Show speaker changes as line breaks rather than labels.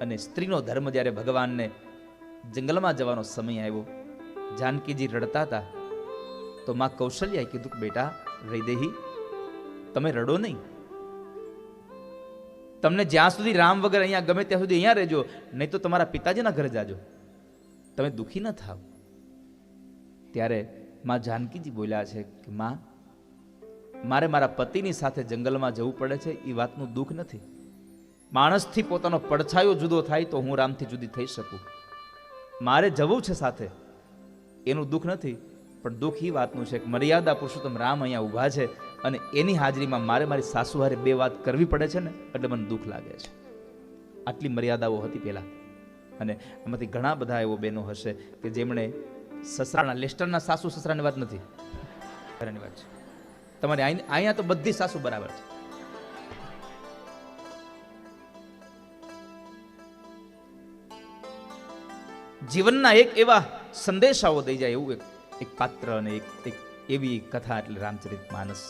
અને સ્ત્રીનો ધર્મ જ્યારે ભગવાનને જંગલમાં જવાનો સમય આવ્યો, જાનકીજી રડતા હતા, તો માં કૌશલ્યાએ કીધું કે બેટા વૈદેહી તમે રડો નહીં, તમને જ્યાં સુધી રામ વગર અહીંયા ગમે ત્યાં સુધી અહીંયા રહેજો, નહીં તો તમારા પિતાજીના ઘરે જાજો, તમે દુઃખી ન થાવ. ત્યારે માં જાનકીજી બોલ્યા છે કે માં, મારે મારા પતિની સાથે જંગલમાં જવું પડે છે એ વાતનું દુઃખ નથી. માણસથી પોતાનો પડછાયો જુદો થાય તો હું રામથી જુદી થઈ શકું, મારે જવું છે સાથે, એનું દુઃખ નથી. પણ દુઃખ એ વાતનું છે કે મર્યાદા પુરુષોત્તમ રામ અહીંયા ઊભા છે અને એની હાજરીમાં મારે મારી સાસુ હારે બે વાત કરવી પડે છે ને, એટલે મને દુઃખ લાગે છે. આટલી મર્યાદાઓ હતી પહેલા. અને એમાંથી ઘણા બધા એવો બહેનો હશે કે જેમણે સસરાના, લેસ્ટરના સાસુ સસરાની વાત નથી, ઘરની વાત છે. તમારે અહીંયા તો બધી સાસુ બરાબર છે. જીવનના એક એવા સંદેશાઓ દઈ જાય એવું એક પાત્ર અને એક એવી કથા એટલે રામચરિત માનસ.